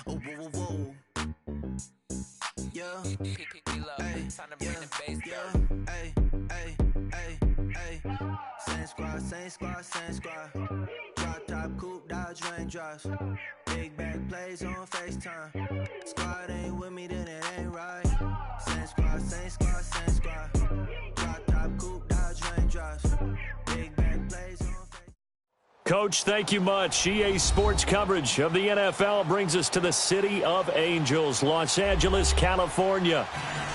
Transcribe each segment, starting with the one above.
Oh, whoa, whoa, whoa. Yeah. Hey, yeah. Hey, hey, hey, hey. Same squad, same squad, same squad. Drop top, coupe, Dodge raindrops. Big back plays on FaceTime. Squad ain't with me, then it ain't right. Same squad, same squad, same squad. Drop top, coupe, Dodge raindrops. Big back plays on FaceTime. Coach, thank you much. EA Sports coverage of the NFL brings us to the City of Angels, Los Angeles, California.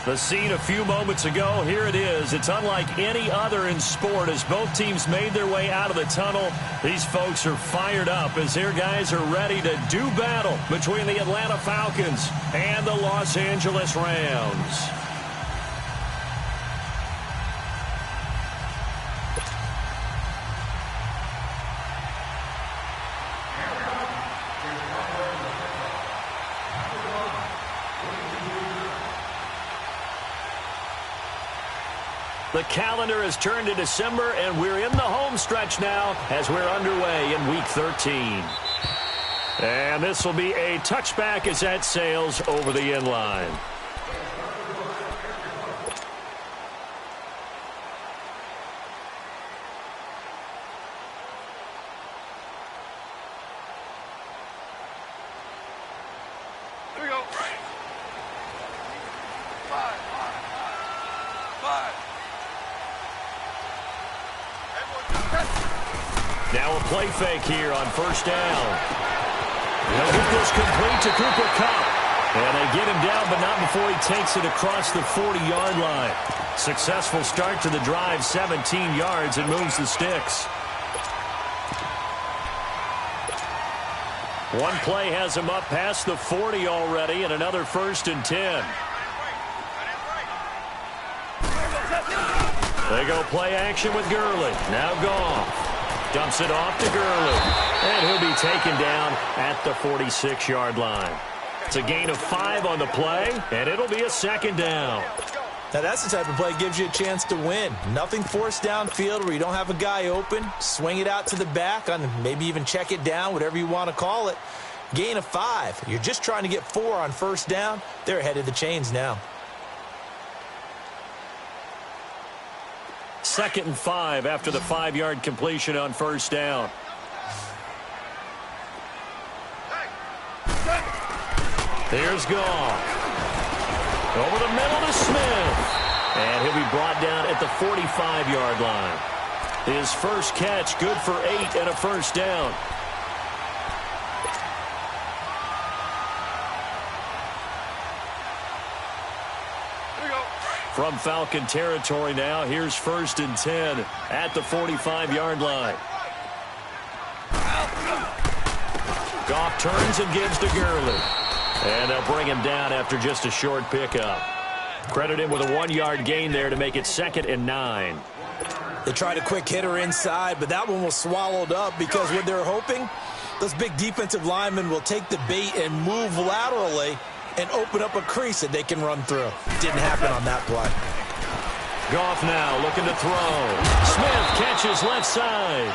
The scene a few moments ago, here it is. It's unlike any other in sport as both teams made their way out of the tunnel. These folks are fired up as their guys are ready to do battle between the Atlanta Falcons and the Los Angeles Rams. The calendar has turned to December, and we're in the home stretch now as we're underway in Week 13. And this will be a touchback as that sails over the end line. Here we go. Five. Now a play fake here on first down. They'll get this complete to Cooper Kupp. And they get him down, but not before he takes it across the 40-yard line. Successful start to the drive, 17 yards, and moves the sticks. One play has him up past the 40 already, and another 1st and 10. They go play action with Gurley. Now Goff. Dumps it off to Gurley. And he'll be taken down at the 46-yard line. It's a gain of 5 on the play, and it'll be a 2nd down. Now that's the type of play that gives you a chance to win. Nothing forced downfield where you don't have a guy open. Swing it out to the back, on maybe even check it down, whatever you want to call it. Gain of 5. You're just trying to get 4 on first down. They're ahead of the chains now. 2nd and 5 after the 5-yard completion on first down. Here's Goff. Over the middle to Smith. And he'll be brought down at the 45-yard line. His first catch, good for 8 and a first down. From Falcon territory now, here's 1st and 10 at the 45-yard line. Goff turns and gives to Gurley. And they'll bring him down after just a short pickup. Credit him with a 1-yard gain there to make it 2nd and 9. They tried a quick hitter inside, but that one was swallowed up because what they're hoping, those big defensive linemen will take the bait and move laterally and open up a crease that they can run through. Didn't happen on that play. Goff now looking to throw. Smith catches left side.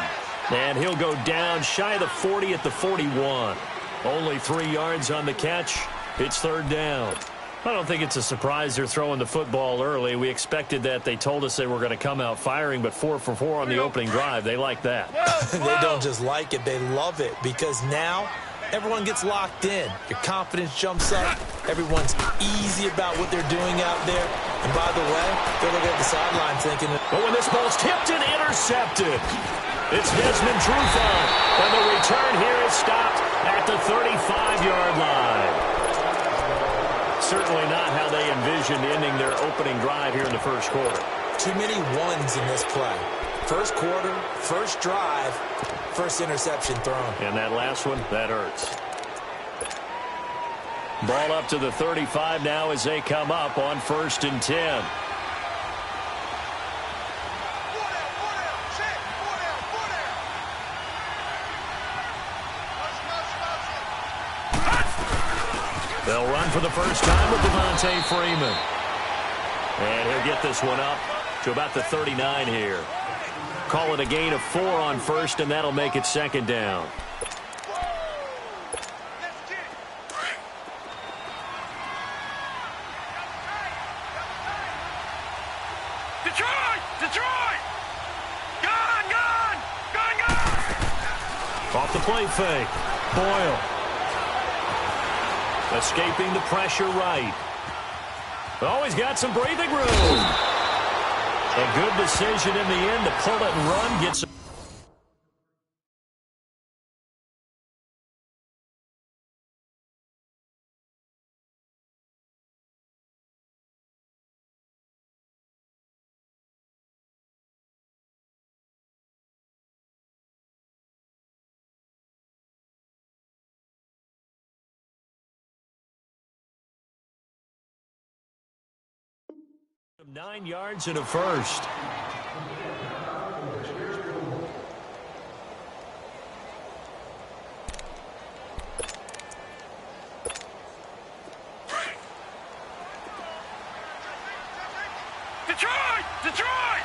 And he'll go down shy of the 40 at the 41. Only 3 yards on the catch. It's 3rd down. I don't think it's a surprise they're throwing the football early. We expected that. They told us they were going to come out firing, but 4 for 4 on the opening drive. They like that. They don't just like it. They love it because now everyone gets locked in. Your confidence jumps up. Everyone's easy about what they're doing out there. And by the way, they're looking at the sideline thinking, but when this ball's tipped and intercepted, it's Desmond Trufant. And the return here is stopped at the 35-yard line. Certainly not how they envisioned ending their opening drive here in the first quarter. Too many ones in this play. First quarter, first drive, first interception thrown. And that last one, that hurts. Ball up to the 35 now as they come up on 1st and 10. They'll run for the first time with Devontae Freeman. And he'll get this one up to about the 39 here. Call it a gain of 4 on 1st, and that'll make it 2nd down. Detroit! Detroit! Gone! Gone! Gone! Gone! Off the play fake. Boyle. Escaping the pressure right. Oh, he's got some breathing room. A good decision in the end to pull it and run. Gets him 9 yards and a first. Detroit! Detroit!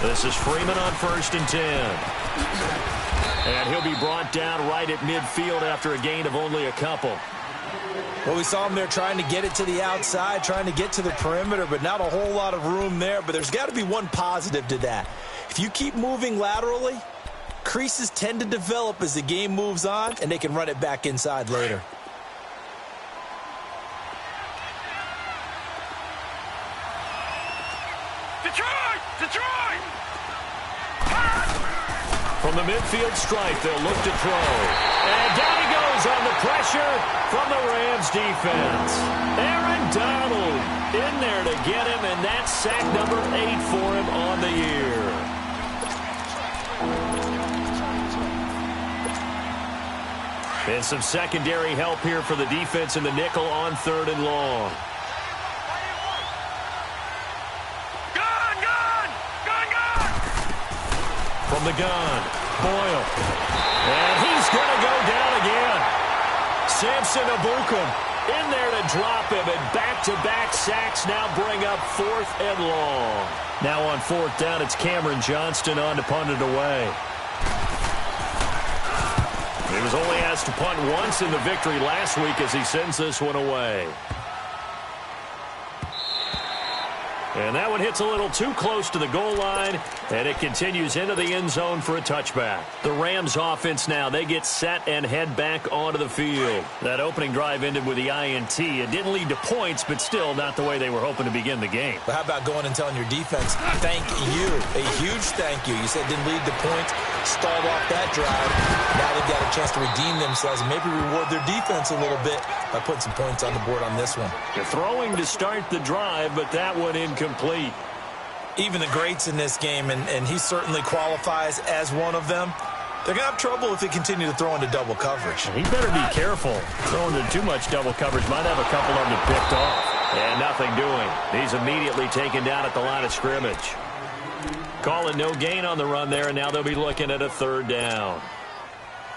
This is Freeman on 1st and 10. And he'll be brought down right at midfield after a gain of only a couple. Well, we saw him there trying to get it to the outside, trying to get to the perimeter, but not a whole lot of room there. But there's got to be one positive to that. If you keep moving laterally, creases tend to develop as the game moves on, and they can run it back inside later. Detroit! Detroit! From the midfield stripe, they'll look to throw. And down he goes on the pressure from the Rams defense. Aaron Donald in there to get him, and that's sack number 8 for him on the year. And some secondary help here for the defense in the nickel on 3rd and long. Gone! Gone! Gone! Gone! From the gun, Boyle. And he's going to go down again. Samson Abukum in there to drop him, and back-to-back sacks now bring up 4th and long. Now on 4th down, it's Cameron Johnston on to punt it away. He was only asked to punt once in the victory last week as he sends this one away. And that one hits a little too close to the goal line, and it continues into the end zone for a touchback. The Rams offense now, they get set and head back onto the field. That opening drive ended with the INT. It didn't lead to points, but still not the way they were hoping to begin the game. But how about going and telling your defense, thank you, a huge thank you. You said didn't lead to points, stalled off that drive. Now they've got a chance to redeem themselves and maybe reward their defense a little bit by putting some points on the board on this one. They're throwing to start the drive, but that one incomplete. Even the greats in this game, and he certainly qualifies as one of them, they're going to have trouble if they continue to throw into double coverage. He better be careful. Throwing into too much double coverage might have a couple of them picked off. And nothing doing. He's immediately taken down at the line of scrimmage. Calling no gain on the run there, and now they'll be looking at a 3rd down.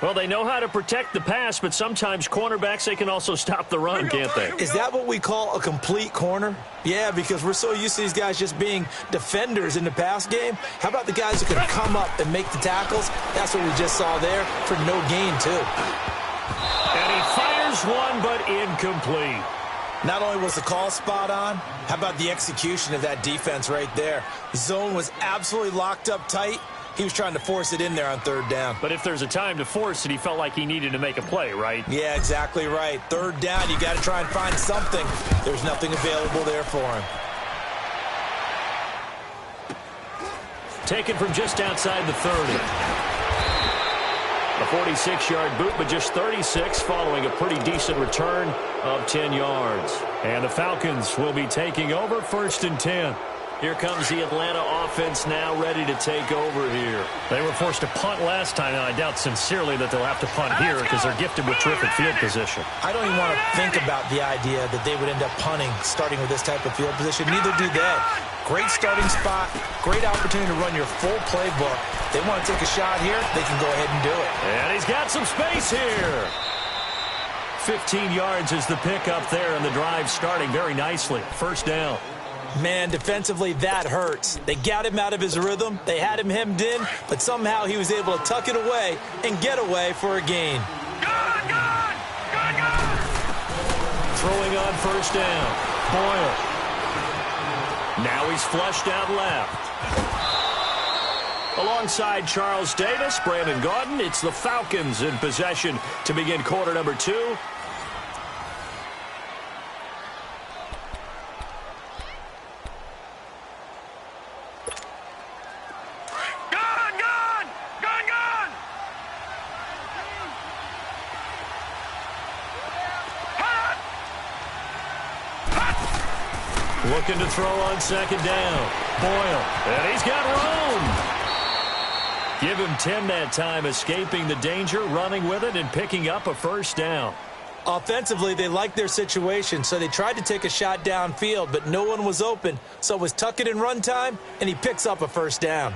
Well, they know how to protect the pass, but sometimes cornerbacks, they can also stop the run, can't they? Is that what we call a complete corner? Yeah, because we're so used to these guys just being defenders in the pass game. How about the guys who can come up and make the tackles? That's what we just saw there for no gain, too. And he fires one, but incomplete. Not only was the call spot on, how about the execution of that defense right there? The zone was absolutely locked up tight. He was trying to force it in there on 3rd down. But if there's a time to force it, he felt like he needed to make a play, right? Yeah, exactly right. 3rd down, you got to try and find something. There's nothing available there for him. Taken from just outside the 30. A 46-yard boot, but just 36 following a pretty decent return of 10 yards. And the Falcons will be taking over 1st and 10. Here comes the Atlanta offense now ready to take over here. They were forced to punt last time, and I doubt sincerely that they'll have to punt here because they're gifted with terrific field position. I don't even want to think about the idea that they would end up punting starting with this type of field position. Neither do they. Great starting spot, great opportunity to run your full playbook. They want to take a shot here, they can go ahead and do it. And he's got some space here. 15 yards is the pickup there, and the drive starting very nicely. 1st down. Man, defensively, that hurts. They got him out of his rhythm. They had him hemmed in, but somehow he was able to tuck it away and get away for a gain. Gone, gone! Gone, gone! Throwing on first down. Boyle. Now he's flushed out left. Alongside Charles Davis, Brandon Gaudin, it's the Falcons in possession to begin quarter number 2. Looking to throw on second down. Boyle, and he's got room. Give him 10 that time, escaping the danger, running with it, and picking up a first down. Offensively, they liked their situation, so they tried to take a shot downfield, but no one was open, so it was tuck it in run time, and he picks up a first down.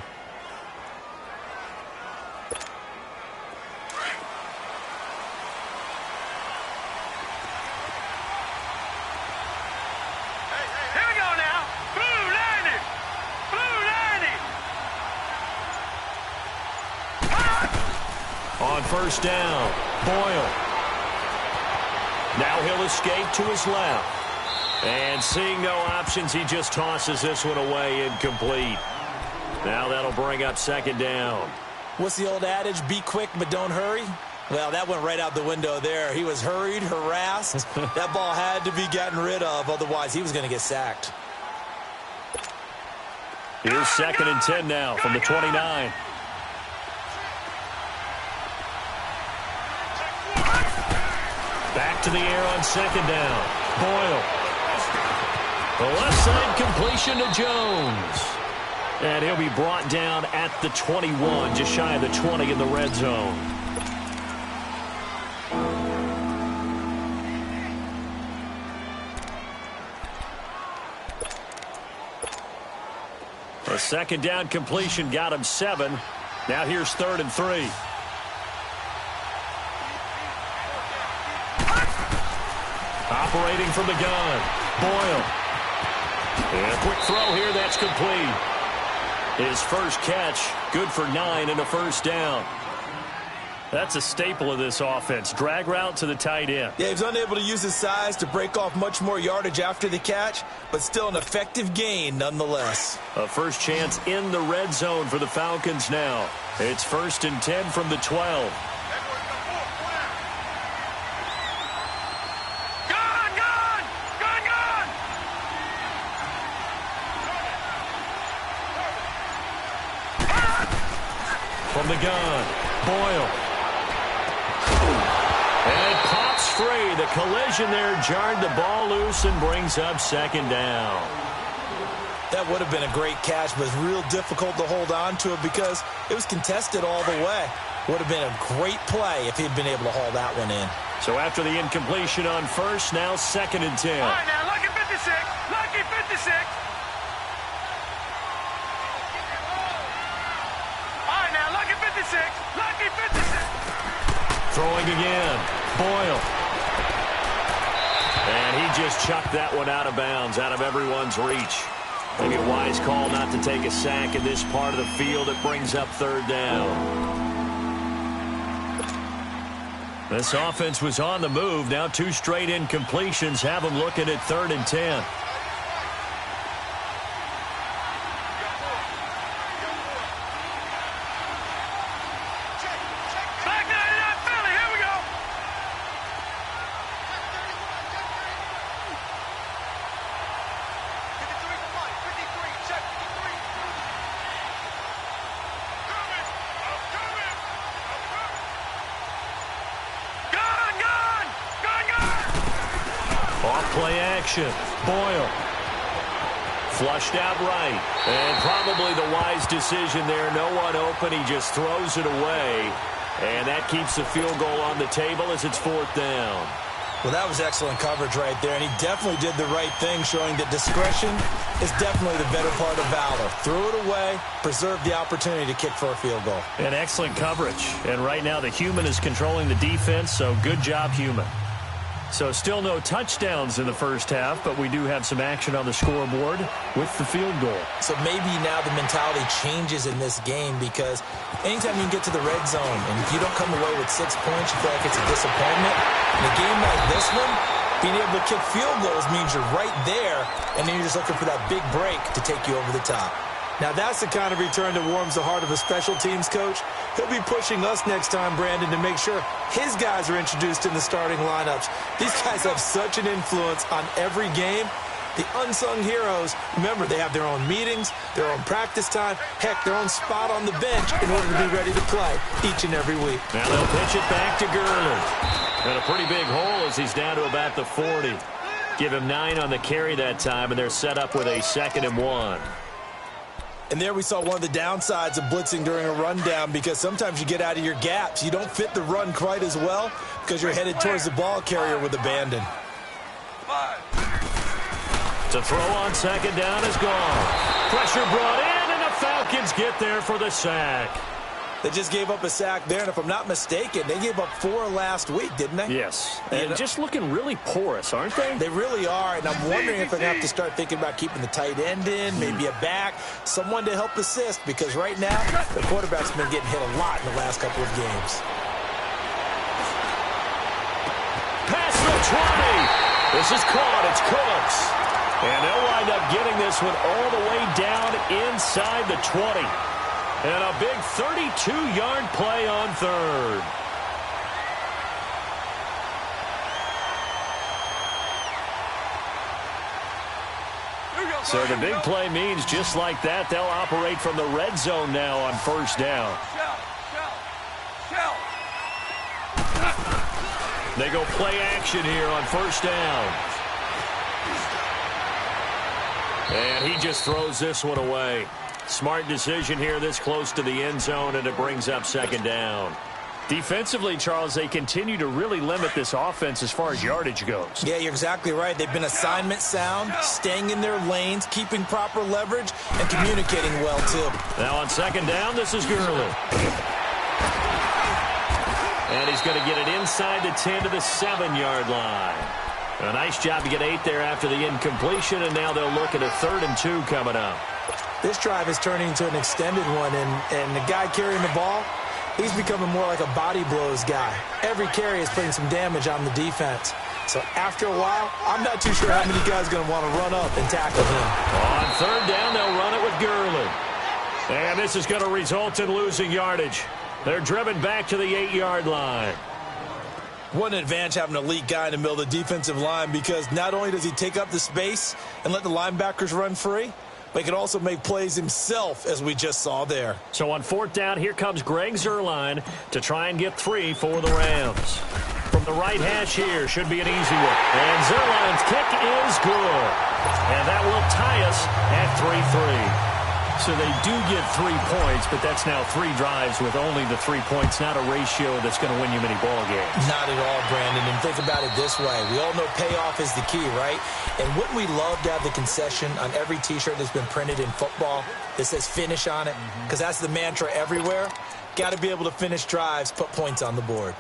First down, Boyle. Now he'll escape to his left. And seeing no options, he just tosses this one away, incomplete. Now that'll bring up second down. What's the old adage, be quick but don't hurry? Well, that went right out the window there. He was hurried, harassed. That ball had to be gotten rid of, otherwise he was going to get sacked. Here's second and 10 now from the 29. Back to the air on second down. Boyle. The left side completion to Jones. And he'll be brought down at the 21, just shy of the 20 in the red zone. A second down completion got him 7. Now here's 3rd and 3. Operating from the gun, Boyle. And a quick throw here, that's complete. His first catch, good for 9 and a first down. That's a staple of this offense. Drag route to the tight end. Yeah, he was unable to use his size to break off much more yardage after the catch, but still an effective gain nonetheless. A first chance in the red zone for the Falcons now. It's 1st and 10 from the 12. From the gun, Boyle. And it pops free. The collision there jarred the ball loose and brings up second down. That would have been a great catch, but it's real difficult to hold on to it because it was contested all the way. Would have been a great play if he'd been able to haul that one in. So after the incompletion on first, now 2nd and 10. All right, now, lucky 56. Lucky 56. Lucky 56. Throwing again. Boyle. And he just chucked that one out of bounds, out of everyone's reach. Maybe a wise call not to take a sack in this part of the field. It brings up 3rd down. This offense was on the move. Now 2 straight incompletions have them looking at 3rd and 10. Play action. Boyle. Flushed out right. And probably the wise decision there. No one open. He just throws it away. And that keeps the field goal on the table as it's 4th down. Well, that was excellent coverage right there. And he definitely did the right thing, showing that discretion is definitely the better part of valor. Threw it away, preserved the opportunity to kick for a field goal. And excellent coverage. And right now the human is controlling the defense, so good job, human. So still no touchdowns in the first half, but we do have some action on the scoreboard with the field goal. So maybe now the mentality changes in this game, because anytime you can get to the red zone and if you don't come away with 6 points, you feel like it's a disappointment. In a game like this one, being able to kick field goals means you're right there, and then you're just looking for that big break to take you over the top. Now, that's the kind of return that warms the heart of a special teams coach. He'll be pushing us next time, Brandon, to make sure his guys are introduced in the starting lineups. These guys have such an influence on every game. The unsung heroes, remember, they have their own meetings, their own practice time, heck, their own spot on the bench in order to be ready to play each and every week. Now they'll pitch it back to Gurley. And a pretty big hole as he's down to about the 40. Give him 9 on the carry that time, and they're set up with a 2nd and 1. And there we saw one of the downsides of blitzing during a rundown, because sometimes you get out of your gaps. You don't fit the run quite as well because you're headed towards the ball carrier with abandon. To throw on 2nd down is gone. Pressure brought in, and the Falcons get there for the sack. They just gave up a sack there, and if I'm not mistaken, they gave up 4 last week, didn't they? Yes, and just looking really porous, aren't they? They really are, and I'm wondering if they're going to have to start thinking about keeping the tight end in, maybe a back, someone to help assist, because right now, the quarterback's been getting hit a lot in the last couple of games. Past the 20. This is caught. It's Cooks. And they'll wind up getting this one all the way down inside the 20. And a big 32-yard play on 3rd. So the big play means just like that, they'll operate from the red zone now on 1st down. They go play action here on 1st down. And he just throws this one away. Smart decision here this close to the end zone, and it brings up 2nd down. Defensively, Charles, they continue to really limit this offense as far as yardage goes. Yeah, you're exactly right. They've been assignment sound, staying in their lanes, keeping proper leverage, and communicating well, too. Now on 2nd down, this is Gurley. And he's going to get it inside the 10 to the 7-yard line. A nice job to get 8 there after the incompletion, and now they'll look at a 3rd and 2 coming up. This drive is turning into an extended one, and the guy carrying the ball, he's becoming more like a body blows guy. Every carry is putting some damage on the defense. So after a while, I'm not too sure how many guys are going to want to run up and tackle him. On 3rd down, they'll run it with Gurley. And this is going to result in losing yardage. They're driven back to the 8-yard line. What an advantage having an elite guy in the middle of the defensive line, because not only does he take up the space and let the linebackers run free, but he can also make plays himself, as we just saw there. So on 4th down, here comes Greg Zuerlein to try and get 3 for the Rams. From the right hash here, should be an easy one. And Zuerlein's kick is good. And that will tie us at 3-3. So they do get 3 points, but that's now 3 drives with only the 3 points, not a ratio that's going to win you many ball games. Not at all, Brandon. And think about it this way. We all know payoff is the key, right? And wouldn't we love to have the concession on every T-shirt that's been printed in football that says finish on it? Because that's the mantra everywhere. Got to be able to finish drives, put points on the board.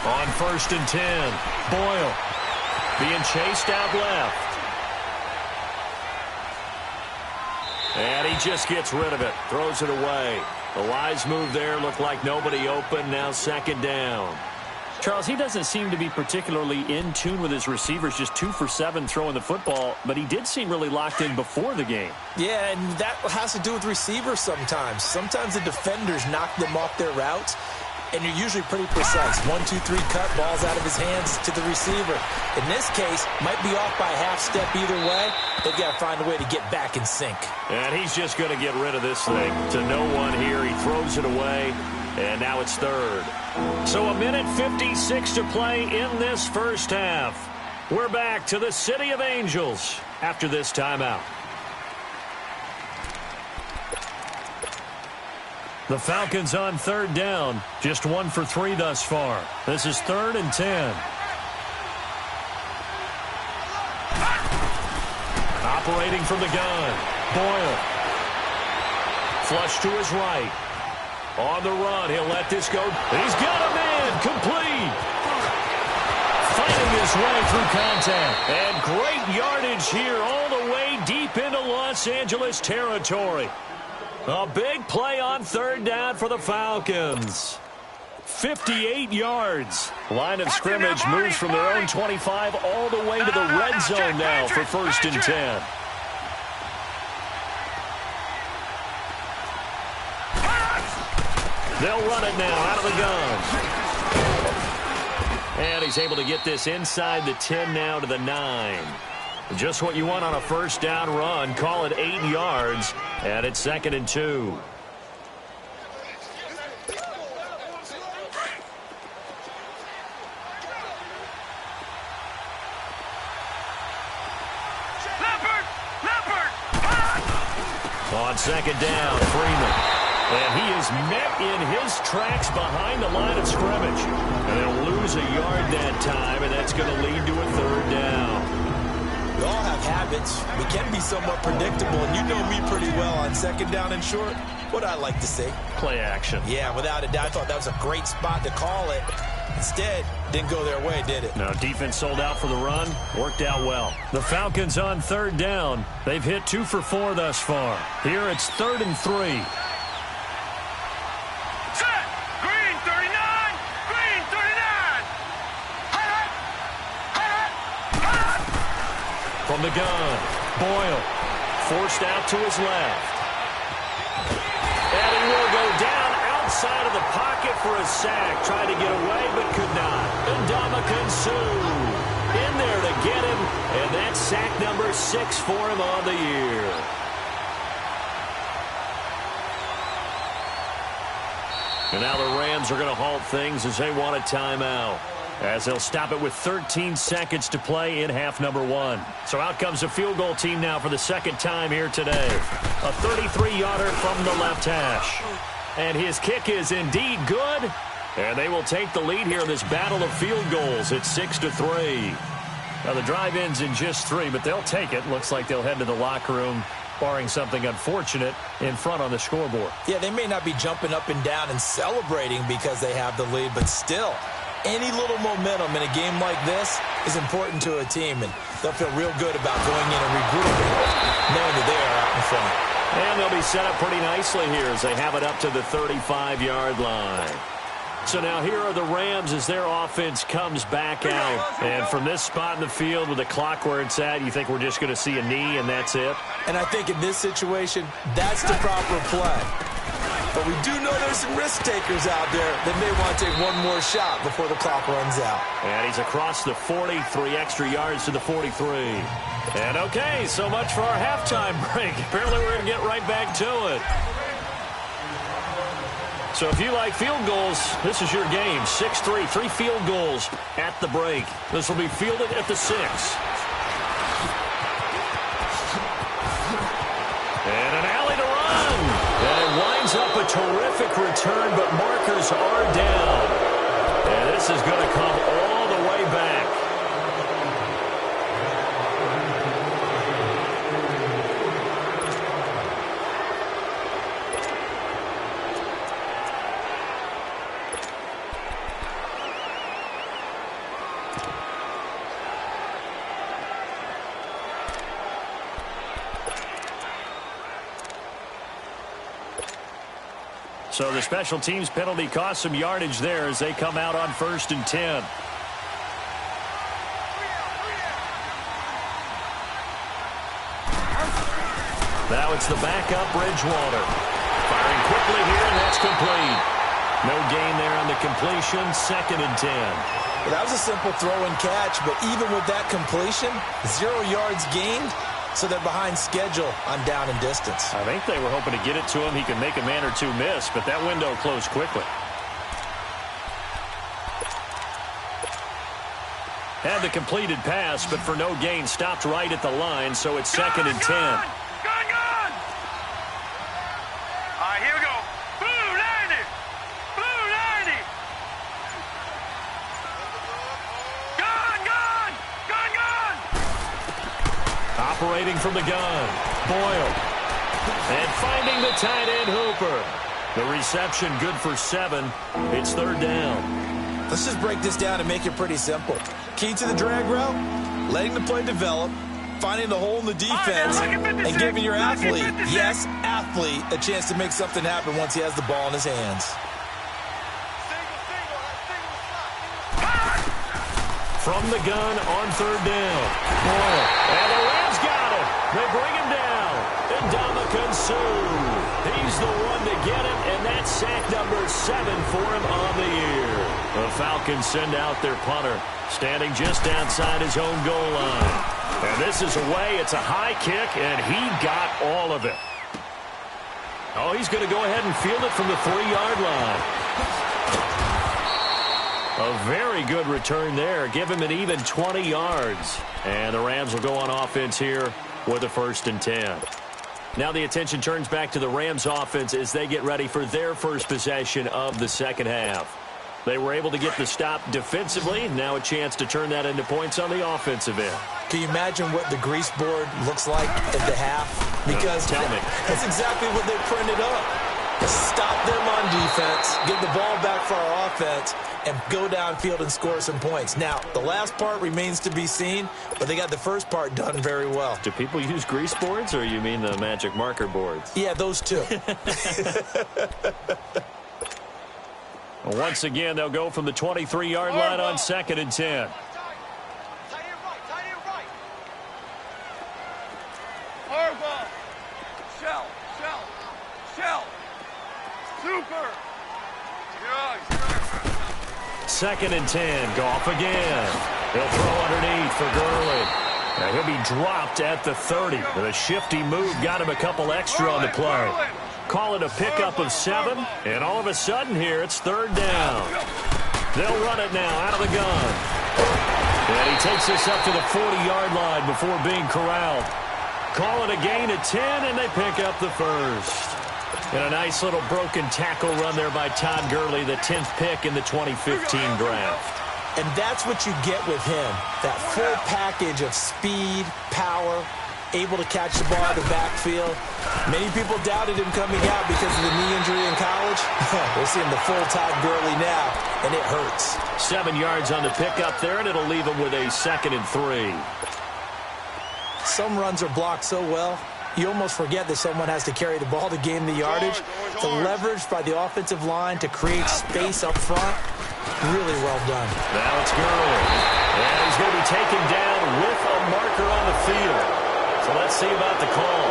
On 1st and 10, Boyle being chased out left. And he just gets rid of it, throws it away. The wise move there, looked like nobody open, now 2nd down. Charles, he doesn't seem to be particularly in tune with his receivers, just 2 for 7 throwing the football, but he did seem really locked in before the game. Yeah, and that has to do with receivers sometimes. Sometimes the defenders knock them off their routes, and you're usually pretty precise. 1, 2, 3 cut, balls out of his hands to the receiver. In this case, might be off by a half step either way. They've got to find a way to get back in sync. And he's just going to get rid of this thing. To no one here, he throws it away, and now it's 3rd. So 1:56 to play in this first half. We're back to the City of Angels after this timeout. The Falcons on third down. Just 1 for 3 thus far. This is 3rd and 10. Operating from the gun. Boyle. Flush to his right. On the run, he'll let this go. He's got him in. Complete. Fighting his way through contact. And great yardage here all the way deep into Los Angeles territory. A big play on third down for the Falcons. 58 yards. Line of scrimmage moves from their own 25 all the way to the red zone now for 1st and 10. They'll run it now out of the gun. And he's able to get this inside the 10 now to the 9. Just what you want on a first down run. Call it 8 yards. And it's 2nd and 2. On 2nd down, Freeman. And he is met in his tracks behind the line of scrimmage. And they'll lose a yard that time, and that's going to lead to a 3rd down. We all have habits. We can be somewhat predictable, and you know me pretty well on 2nd down and short. What I like to say. Play action. Yeah, without a doubt. I thought that was a great spot to call it. Instead, didn't go their way, did it? No, defense sold out for the run. Worked out well. The Falcons on 3rd down. They've hit 2 for 4 thus far. Here it's 3rd and 3. Set! Green 39! Green 39! From the gun, Boyle forced out to his left. And he will go down outside of the pocket for a sack. Tried to get away, but could not. Ndamukong Suh in there to get him, and that's sack number 6 for him on the year. And now the Rams are going to halt things as they want a timeout, as they'll stop it with 13 seconds to play in half number 1. So out comes a field goal team now for the 2nd time here today. A 33-yarder from the left hash. And his kick is indeed good. And they will take the lead here in this battle of field goals. It's 6-3. Now the drive ends in just 3, but they'll take it. Looks like they'll head to the locker room, barring something unfortunate, in front on the scoreboard. Yeah, they may not be jumping up and down and celebrating because they have the lead, but still, any little momentum in a game like this is important to a team, and they'll feel real good about going in and regrouping, knowing that they are out in front. And they'll be set up pretty nicely here as they have it up to the 35-yard line. So now here are the Rams as their offense comes back out. And from this spot in the field with the clock where it's at, you think we're just going to see a knee and that's it? And I think in this situation, that's the proper play. But we do know there's some risk takers out there that may want to take one more shot before the clock runs out. And he's across the 40, 3 extra yards to the 43. And okay, so much for our halftime break. Apparently we're going to get right back to it. So if you like field goals, this is your game. 6-3, 3 field goals at the break. This will be fielded at the 6. And an alley to run. And it winds up a terrific return, but markers are down. And this is going to come all the way back. So the special teams penalty cost some yardage there as they come out on 1st and 10. Now it's the backup Bridgewater. Firing quickly here, and that's complete. No gain there on the completion. 2nd and 10. Well, that was a simple throw and catch, but even with that completion, 0 yards gained. So they're behind schedule on down and distance. I think they were hoping to get it to him. He could make a man or two miss, but that window closed quickly. Had the completed pass, but for no gain, stopped right at the line, so it's 2nd and 10. Gone! All right, here we go. Boom! Operating from the gun, Boyle. And finding the tight end, Hooper. The reception good for 7. It's third down. Let's just break this down and make it pretty simple. Key to the drag route, letting the play develop, finding the hole in the defense, and giving your athlete, yes, athlete, a chance to make something happen once he has the ball in his hands. From the gun on third down. Boyle. And the Rams got him. They bring him down. And Ndamukong Suh. He's the one to get him, and that's sack number 7 for him on the year. The Falcons send out their punter, standing just outside his own goal line. And this is away. It's a high kick, and he got all of it. Oh, he's going to go ahead and field it from the 3-yard line. A very good return there. Give him an even 20 yards. And the Rams will go on offense here with a 1st and 10. Now the attention turns back to the Rams offense as they get ready for their first possession of the second half. They were able to get the stop defensively. Now a chance to turn that into points on the offensive end. Can you imagine what the grease board looks like at the half? Because tell me. That's exactly what they printed up. Stop them on defense, get the ball back for our offense, and go downfield and score some points. Now, the last part remains to be seen, but they got the first part done very well. Do people use grease boards, or you mean the magic marker boards? Yeah, those two. Once again, they'll go from the 23-yard line on 2nd and 10. Super. 2nd and 10. Goff again. He'll throw underneath for Gurley. Now he'll be dropped at the 30. The shifty move got him a couple extra on the play. Call it a pickup of 7, and all of a sudden here it's 3rd down. They'll run it now out of the gun. And he takes this up to the 40-yard line before being corralled. Call it a gain of 10, and they pick up the first. And a nice little broken tackle run there by Todd Gurley, the 10th pick in the 2015 draft. And that's what you get with him, that full package of speed, power, able to catch the ball in the backfield. Many people doubted him coming out because of the knee injury in college. We're seeing the full Todd Gurley now, and it hurts. 7 yards on the pickup there, and it'll leave him with a 2nd and 3. Some runs are blocked so well, you almost forget that someone has to carry the ball to gain the yardage. The leverage by the offensive line to create space up front, really well done. Now it's Gurley. And he's going to be taken down with a marker on the field. So let's see about the call.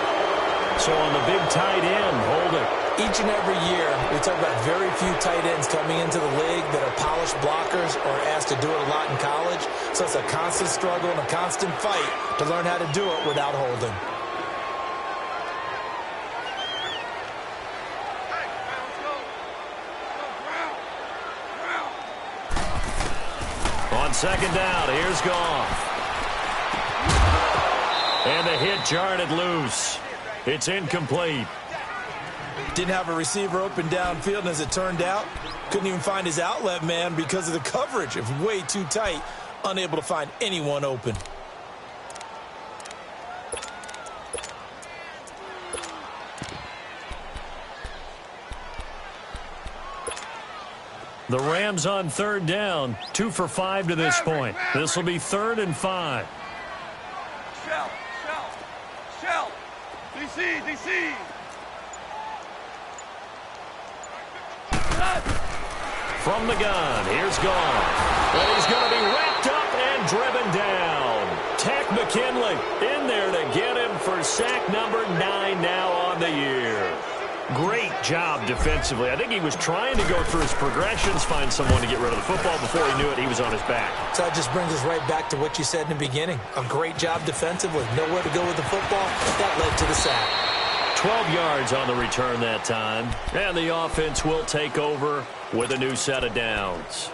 So on the big tight end, holding. Each and every year, we talk about very few tight ends coming into the league that are polished blockers or asked to do it a lot in college. So it's a constant struggle and a constant fight to learn how to do it without holding. On 2nd down, here's Goff. And the hit jarred it loose. It's incomplete. Didn't have a receiver open downfield, and as it turned out, couldn't even find his outlet man because of the coverage. It was way too tight, unable to find anyone open. The Rams on 3rd down, 2 for 5 to this point. This will be 3rd and 5. Shell. DC. From the gun, here's Goff. And he's going to be wrapped up and driven down. Takk McKinley in there to get him for sack number 9 now on the year. Great job defensively. I think he was trying to go through his progressions, find someone to get rid of the football. Before he knew it, he was on his back. So that just brings us right back to what you said in the beginning. A great job defensively. Nowhere to go with the football. That led to the sack. 12 yards on the return that time. And the offense will take over with a new set of downs.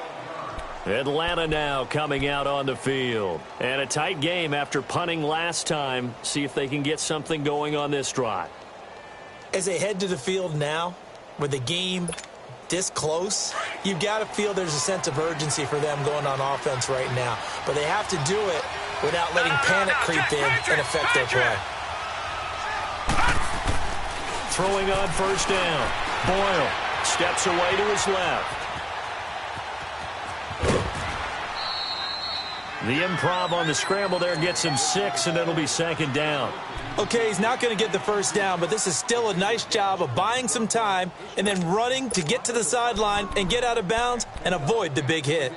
Atlanta now coming out on the field. And a tight game after punting last time. See if they can get something going on this drive. As they head to the field now, with the game this close, you've got to feel there's a sense of urgency for them going on offense right now. But they have to do it without letting panic creep in and affect their play. Throwing on first down. Boyle steps away to his left. The improv on the scramble there gets him 6, and it'll be second down. Okay, he's not going to get the first down, but this is still a nice job of buying some time and then running to get to the sideline and get out of bounds and avoid the big hit.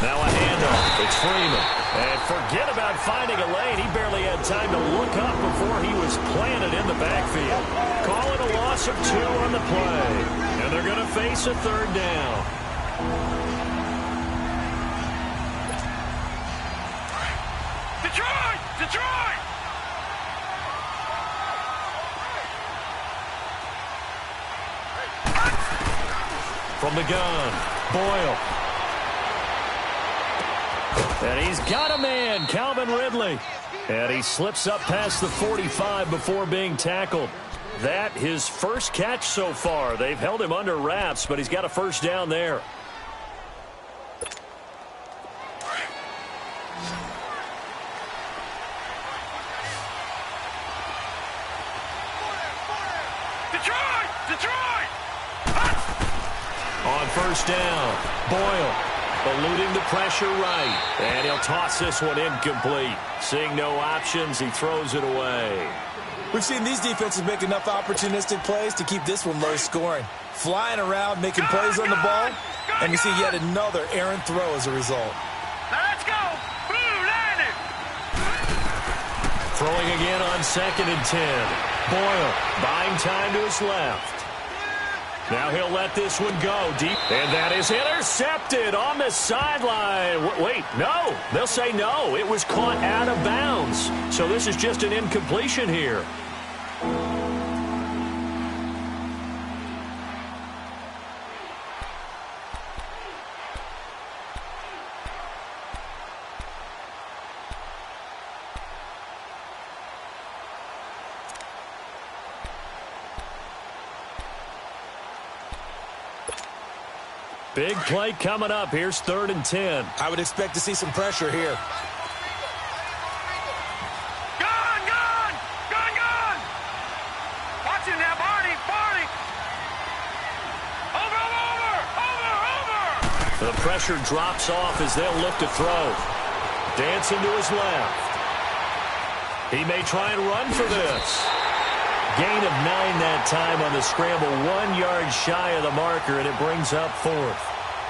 Now a handoff. It's Freeman. And forget about finding a lane. He barely had time to look up before he was planted in the backfield. Call it a loss of 2 on the play. And they're going to face a third down. Detroit! Detroit! From the gun, Boyle. And he's got a man, Calvin Ridley. And he slips up past the 45 before being tackled. That his first catch so far. They've held him under wraps, but he's got a first down there. Detroit! Detroit! On first down, Boyle eluding the pressure right. And he'll toss this one incomplete. Seeing no options, he throws it away. We've seen these defenses make enough opportunistic plays to keep this one low scoring. Flying around, making plays on the ball, and we see yet another errant throw as a result. Let's go! Blue landed! Throwing again on 2nd and 10. Boyle buying time to his left. Now he'll let this one go deep. And that is intercepted on the sideline. Wait, no. They'll say no. It was caught out of bounds. So this is just an incompletion here. Big play coming up. Here's 3rd and 10. I would expect to see some pressure here. Gun! Gun! Gun! Gun! Watch him now, Barney! Barney! Over! Over! Over! Over! The pressure drops off as they'll look to throw. Dancing to his left. He may try and run for this. Gain of 9 that time on the scramble. 1 yard shy of the marker, and it brings up 4th.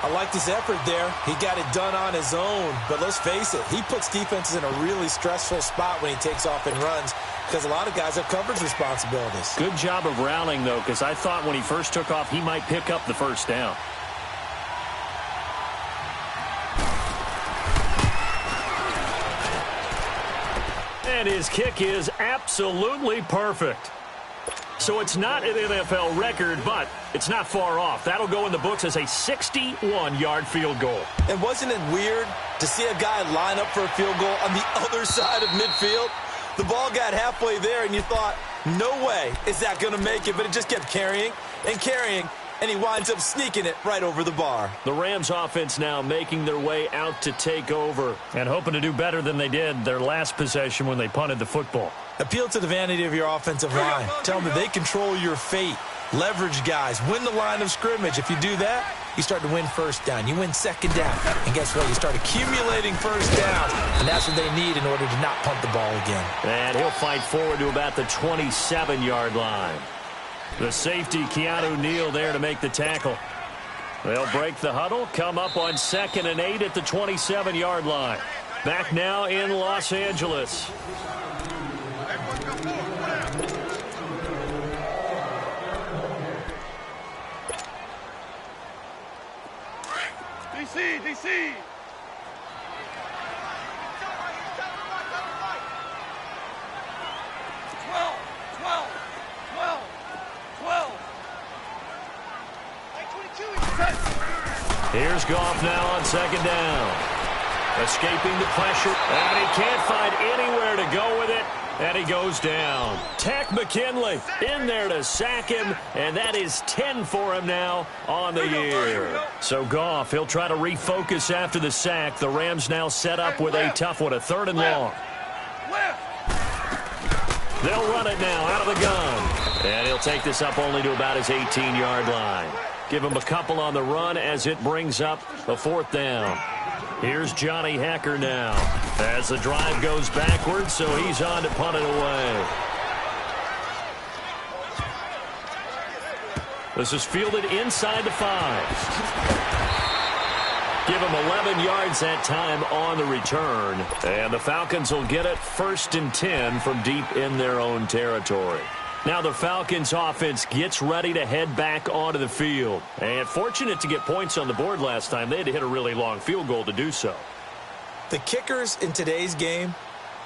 I like this effort there. He got it done on his own. But let's face it, he puts defenses in a really stressful spot when he takes off and runs because a lot of guys have coverage responsibilities. Good job of rallying, though, because I thought when he first took off, he might pick up the first down. And his kick is absolutely perfect. So it's not an NFL record, but it's not far off. That'll go in the books as a 61-yard field goal. And wasn't it weird to see a guy line up for a field goal on the other side of midfield? The ball got halfway there, and you thought, no way is that going to make it, but it just kept carrying and carrying, and he winds up sneaking it right over the bar. The Rams offense now making their way out to take over and hoping to do better than they did their last possession when they punted the football. Appeal to the vanity of your offensive line. Tell them that they control your fate. Leverage guys. Win the line of scrimmage. If you do that, you start to win first down. You win second down. And guess what? You start accumulating first downs. And that's what they need in order to not punt the ball again. And he'll fight forward to about the 27-yard line. The safety, Keanu Neal, there to make the tackle. They'll break the huddle, come up on 2nd and 8 at the 27-yard line. Back now in Los Angeles. DC! DC! Here's Goff now on 2nd down. Escaping the pressure, and he can't find anywhere to go with it. And he goes down. Tech McKinley in there to sack him, and that is 10 for him now on the year. So Goff, he'll try to refocus after the sack. The Rams now set up with a tough one, a 3rd and long. They'll run it now out of the gun. And he'll take this up only to about his 18-yard line. Give him a couple on the run as it brings up a 4th down. Here's Johnny Hekker now as the drive goes backwards, so he's on to punt it away. This is fielded inside the 5. Give him 11 yards that time on the return. And the Falcons will get it 1st and 10 from deep in their own territory. Now the Falcons offense gets ready to head back onto the field. And fortunate to get points on the board last time. They had to hit a really long field goal to do so. The kickers in today's game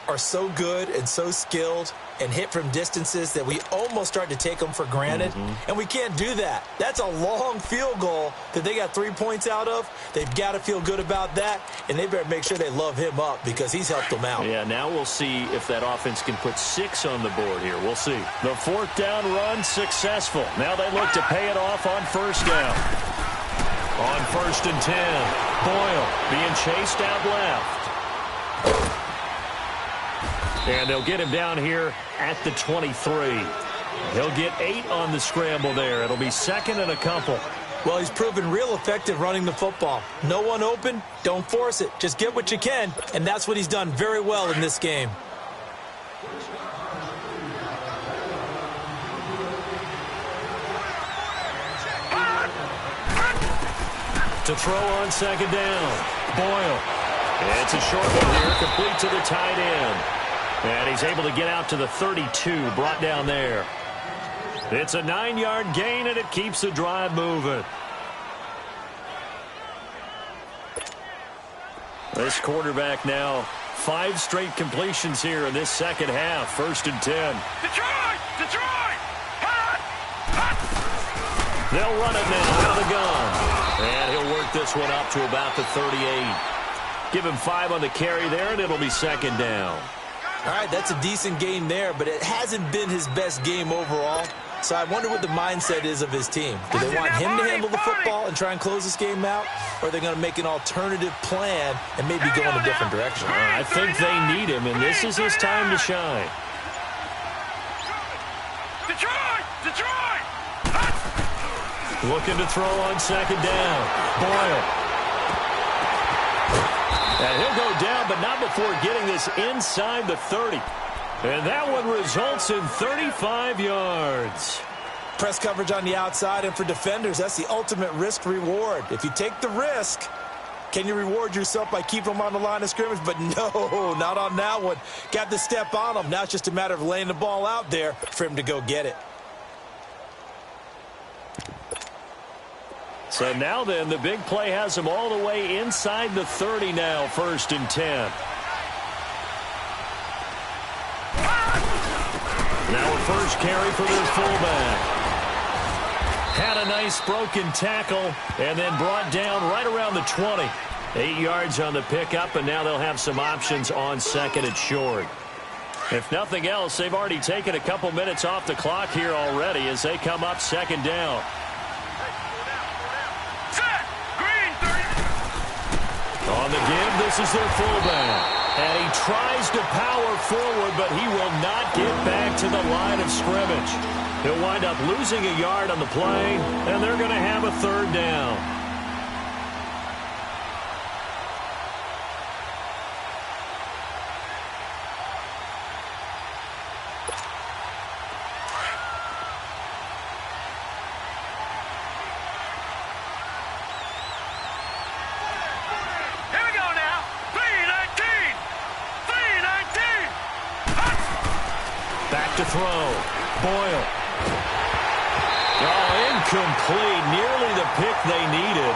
are so good and so skilled and hit from distances that we almost start to take them for granted. And we can't do that. That's a long field goal that they got 3 points out of. They've got to feel good about that, and they better make sure they love him up because he's helped them out. Yeah, now we'll see if that offense can put 6 on the board here. We'll see. The 4th down run successful. Now they look to pay it off on 1st down. On 1st and 10, Boyle being chased out left. And they'll get him down here at the 23. He'll get 8 on the scramble there. It'll be 2nd and a couple. Well, he's proven real effective running the football. No one open, don't force it. Just get what you can, and that's what he's done very well in this game. To throw on 2nd down, Boyle. It's a short one here, complete to the tight end. And he's able to get out to the 32, brought down there. It's a 9-yard gain, and it keeps the drive moving. This quarterback now, 5 straight completions here in this 2nd half. 1st and 10. Detroit! Detroit! Hot! Hot! They'll run it now out of the gun. And he'll work this one up to about the 38. Give him 5 on the carry there, and it'll be 2nd down. All right, that's a decent game there, but it hasn't been his best game overall. So I wonder what the mindset is of his team. Do they want him to handle the football and try and close this game out? Or are they going to make an alternative plan and maybe go in a different direction? I think they need him, and this is his time to shine. Detroit! Detroit! Hot! Looking to throw on 2nd down. Boyle. And he'll go down, but not before getting this inside the 30. And that one results in 35 yards. Press coverage on the outside, and for defenders, that's the ultimate risk-reward. If you take the risk, can you reward yourself by keeping them on the line of scrimmage? But no, not on that one. Got the step on them. Now it's just a matter of laying the ball out there for him to go get it. So now then, the big play has them all the way inside the 30 now, 1st and 10. Now a first carry for their fullback. Had a nice broken tackle and then brought down right around the 20. 8 yards on the pickup, and now they'll have some options on 2nd and short. If nothing else, they've already taken a couple minutes off the clock here already as they come up 2nd down. On the give, this is their fullback. And he tries to power forward, but he will not get back to the line of scrimmage. He'll wind up losing a yard on the play, and they're going to have a 3rd down. To throw. Boyle. Oh, incomplete. Nearly the pick they needed.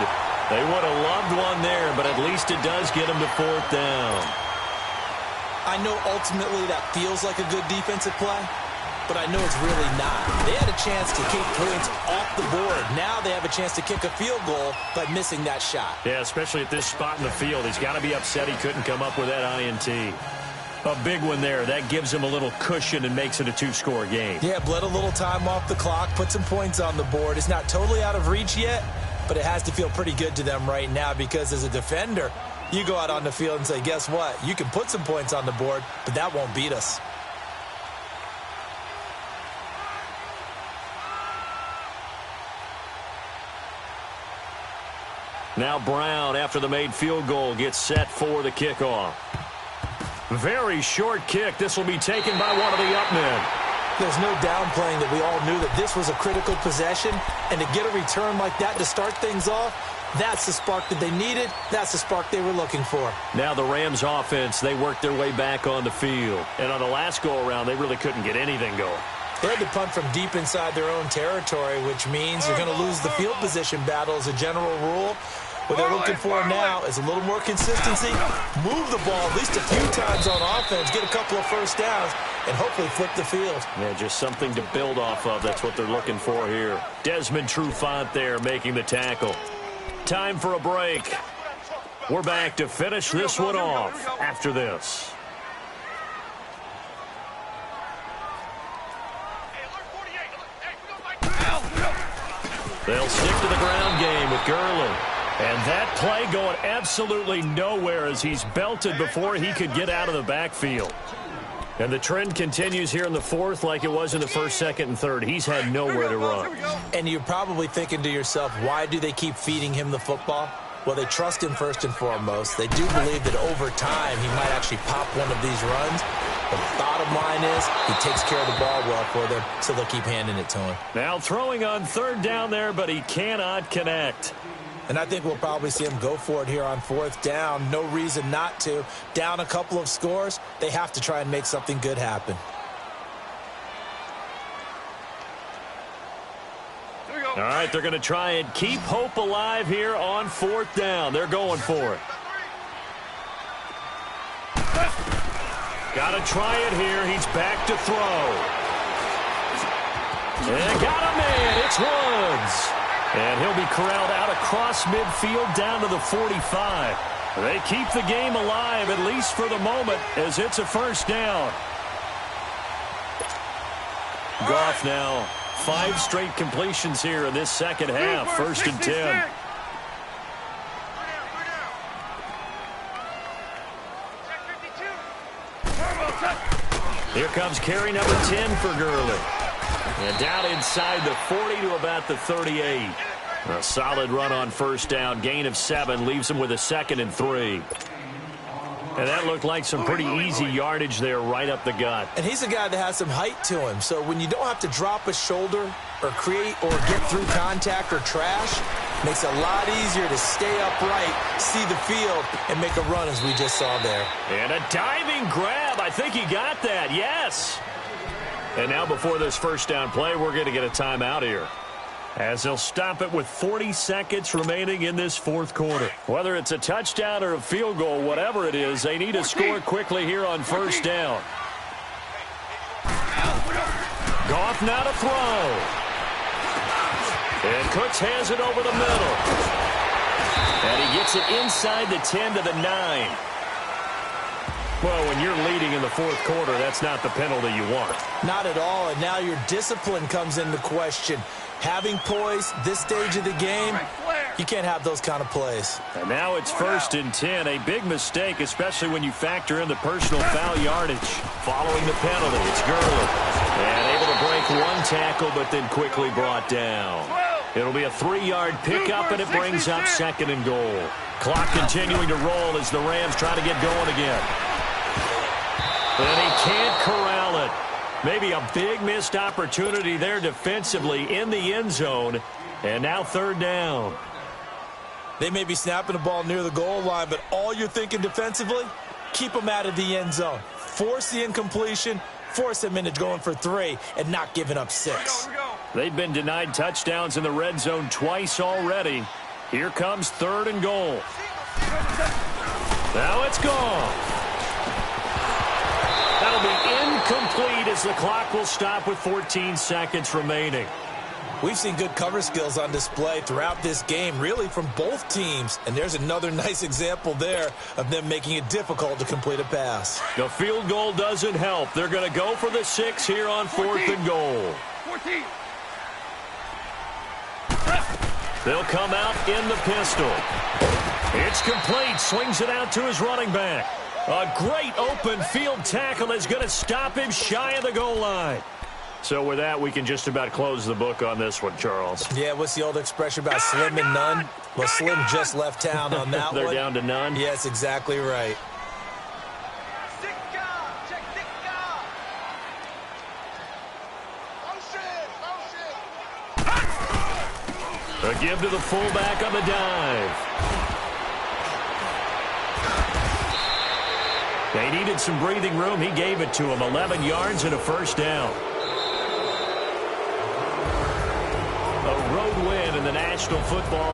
They would have loved one there, but at least it does get them to 4th down. I know ultimately that feels like a good defensive play, but I know it's really not. They had a chance to kick points off the board. Now they have a chance to kick a field goal by missing that shot. Yeah, especially at this spot in the field. He's got to be upset he couldn't come up with that INT. A big one there. That gives them a little cushion and makes it a two-score game. Yeah, bled a little time off the clock, put some points on the board. It's not totally out of reach yet, but it has to feel pretty good to them right now because as a defender, you go out on the field and say, guess what? You can put some points on the board, but that won't beat us. Now Brown, after the made field goal, gets set for the kickoff. Very short kick. This will be taken by one of the up men. There's no downplaying that we all knew that this was a critical possession, and to get a return like that to start things off, that's the spark that they needed. That's the spark they were looking for. Now the Rams offense, they worked their way back on the field. And on the last go-around, they really couldn't get anything going. They had to punt from deep inside their own territory, which means you're going to lose the field position battle as a general rule. What they're looking for now is a little more consistency, move the ball at least a few times on offense, get a couple of first downs, and hopefully flip the field. Yeah, just something to build off of. That's what they're looking for here. Desmond Trufant there making the tackle. Time for a break. We're back to finish this one off after this. They'll stick to the ground game with Gurley. And that play going absolutely nowhere as he's belted before he could get out of the backfield. And the trend continues here in the fourth like it was in the first, second, and third. He's had nowhere to run. And you're probably thinking to yourself, why do they keep feeding him the football? Well, they trust him first and foremost. They do believe that over time he might actually pop one of these runs. The bottom line is he takes care of the ball well for them, so they'll keep handing it to him. Now throwing on third down there, but he cannot connect. And I think we'll probably see him go for it here on fourth down. No reason not to. Down a couple of scores, they have to try and make something good happen. All right, they're going to try and keep hope alive here on fourth down. They're going for it. Got to try it here. He's back to throw. And got a man. It's Woods. And he'll be corralled out across midfield down to the 45. They keep the game alive, at least for the moment, as it's a first down. Goff now, 5 straight completions here in this second half, first and 10. Here comes carry number 10 for Gurley. And down inside the 40 to about the 38. A solid run on first down. Gain of 7 leaves him with a 2nd and 3. And that looked like some pretty easy yardage there right up the gut. And he's a guy that has some height to him. So when you don't have to drop a shoulder or create or get through contact or trash, makes it a lot easier to stay upright, see the field, and make a run as we just saw there. And a diving grab. I think he got that. Yes. And now before this first down play, we're going to get a timeout here, as they'll stop it with 40 seconds remaining in this fourth quarter. Whether it's a touchdown or a field goal, whatever it is, they need to score quickly here on first down. Goff now to throw. And Cooks has it over the middle. And he gets it inside the 10 to the 9. Well, when you're leading in the fourth quarter, that's not the penalty you want. Not at all, and now your discipline comes into question. Having poise this stage of the game, you can't have those kind of plays. And now it's first and 10, a big mistake, especially when you factor in the personal foul yardage. Following the penalty, it's Gurley. And able to break one tackle, but then quickly brought down. It'll be a 3-yard pickup, and it brings up 2nd and goal. Clock continuing to roll as the Rams try to get going again. And he can't corral it. Maybe a big missed opportunity there defensively in the end zone. And now third down. They may be snapping the ball near the goal line, but all you're thinking defensively, keep them out of the end zone. Force the incompletion, force them into going for 3, and not giving up 6. They've been denied touchdowns in the red zone twice already. Here comes 3rd and goal. Now it's gone. That'll be incomplete as the clock will stop with 14 seconds remaining. We've seen good cover skills on display throughout this game, really from both teams. And there's another nice example there of them making it difficult to complete a pass. The field goal doesn't help. They're going to go for the 6 here on 4th and goal. 14. They'll come out in the pistol. It's complete. Swings it out to his running back. A great open field tackle is going to stop him shy of the goal line. So with that, we can just about close the book on this one, Charles. Yeah, what's the old expression about slim and none? Well, Slim just left town on that They're one. down to none? Yes, exactly right. A give to the fullback on the dive. They needed some breathing room. He gave it to him. 11 yards and a first down. A road win in the National Football